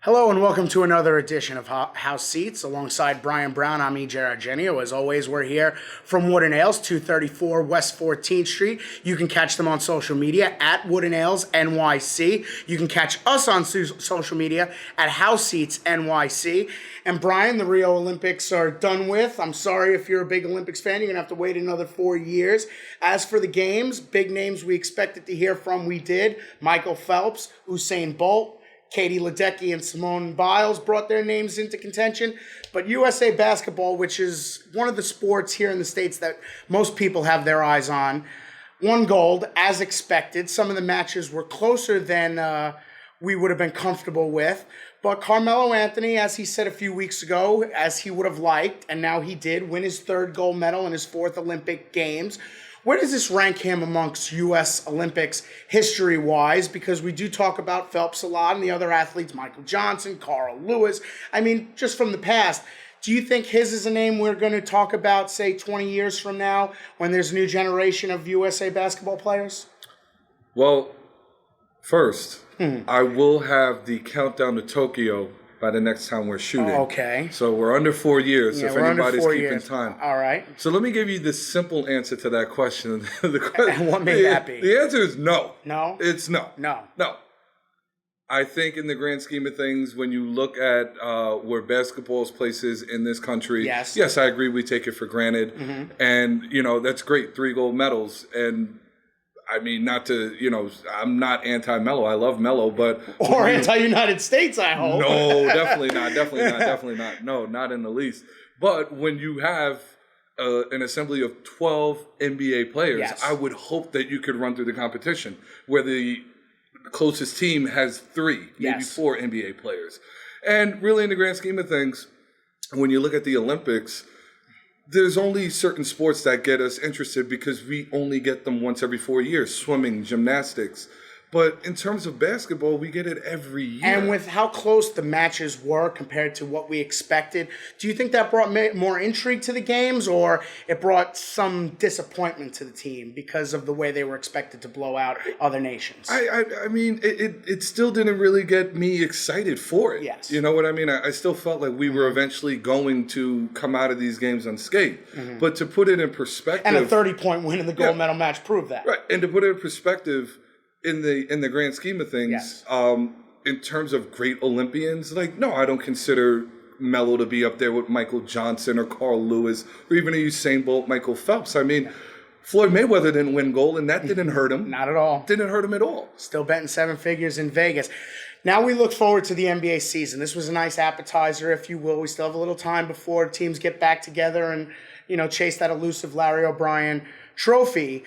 Hello and welcome to another edition of House Seats. Alongside Brian Brown, I'm EJ Argenio. As always, we're here from Wood & Ales, 234 West 14th Street. You can catch them on social media at Wood & Ales NYC. You can catch us on social media at House Seats NYC. And Brian, the Rio Olympics are done with. I'm sorry if you're a big Olympics fan. You're going to have to wait another 4 years. As for the games, big names we expected to hear from, we did. Michael Phelps, Usain Bolt, Katie Ledecky and Simone Biles brought their names into contention. But USA Basketball, which is one of the sports here in the States that most people have their eyes on, won gold as expected. Some of the matches were closer than we would have been comfortable with. But Carmelo Anthony, as he said a few weeks ago, as he would have liked, and now he did, win his third gold medal in his fourth Olympic Games. Where does this rank him amongst U.S. Olympics history-wise? Because we do talk about Phelps a lot and the other athletes, Michael Johnson, Carl Lewis. I mean, just from the past, do you think his is a name we're going to talk about, say, 20 years from now when there's a new generation of USA basketball players? Well, first, I will have the countdown to Tokyo by the next time we're shooting. Oh, okay. So we're under 4 years, Yeah, if we're under anybody's 4 keeping years. time. All right. So let me give you the simple answer to that question. And what may that be? The answer is no. No? It's no. No. No. I think in the grand scheme of things, when you look at where basketball's place is in this country, yes, I agree we take it for granted. And, you know, that's great, 3 gold medals. And I mean, not to, you know, I'm not anti-Melo. I love Melo, but... Or anti-United States, I hope. No, definitely not. No, not in the least. But when you have an assembly of 12 NBA players, Yes. I would hope that you could run through the competition where the closest team has 3, maybe Yes. 4 NBA players. And really, in the grand scheme of things, when you look at the Olympics, there's only certain sports that get us interested because we only get them once every 4 years, swimming, gymnastics. But in terms of basketball, we get it every year. And with how close the matches were compared to what we expected, do you think that brought more intrigue to the games, or it brought some disappointment to the team because of the way they were expected to blow out other nations? I mean, it still didn't really get me excited for it. Yes. You know what I mean? I still felt like we were eventually going to come out of these games unscathed. But to put it in perspective... And a 30-point win in the gold medal match proved that. Right, and to put it in perspective... In the grand scheme of things, Yes. In terms of great Olympians, like, no, I don't consider Melo to be up there with Michael Johnson or Carl Lewis or even Usain Bolt, Michael Phelps. I mean, Floyd Mayweather didn't win gold, and that didn't hurt him. Not at all. Didn't hurt him at all. Still betting 7 figures in Vegas. Now we look forward to the NBA season. This was a nice appetizer, if you will. We still have a little time before teams get back together and, you know, chase that elusive Larry O'Brien trophy.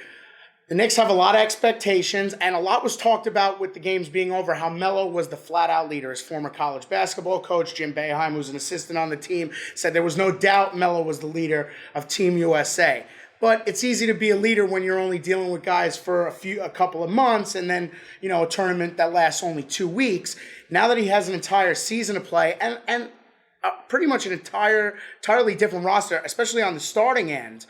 The Knicks have a lot of expectations, and a lot was talked about with the games being over, how Melo was the flat-out leader. His former college basketball coach, Jim Boeheim, who's an assistant on the team, said there was no doubt Melo was the leader of Team USA. But it's easy to be a leader when you're only dealing with guys for a couple of months, and then, you know, a tournament that lasts only 2 weeks. Now that he has an entire season to play, and pretty much an entirely different roster, especially on the starting end,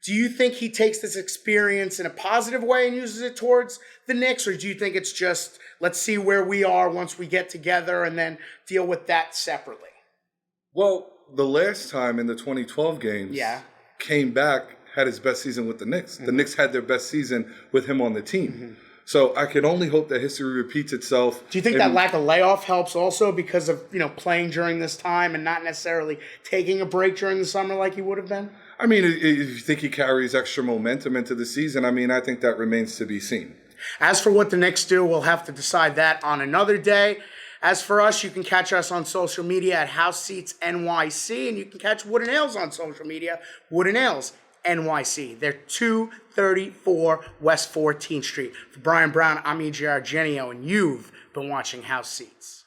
do you think he takes this experience in a positive way and uses it towards the Knicks, or do you think it's just, let's see where we are once we get together and then deal with that separately? Well, the last time in the 2012 games, came back, had his best season with the Knicks. The Knicks had their best season with him on the team. So I can only hope that history repeats itself. Do you think that lack of layoff helps also because of, you know, playing during this time and not necessarily taking a break during the summer like he would have been? I mean, if you think he carries extra momentum into the season, I mean, I think that remains to be seen. As for what the Knicks do, we'll have to decide that on another day. As for us, you can catch us on social media at House Seats NYC, and you can catch Wood & Ales on social media, Wood & Ales NYC. They're 234 West 14th Street. For Brian Brown, I'm EJ Argenio, and you've been watching House Seats.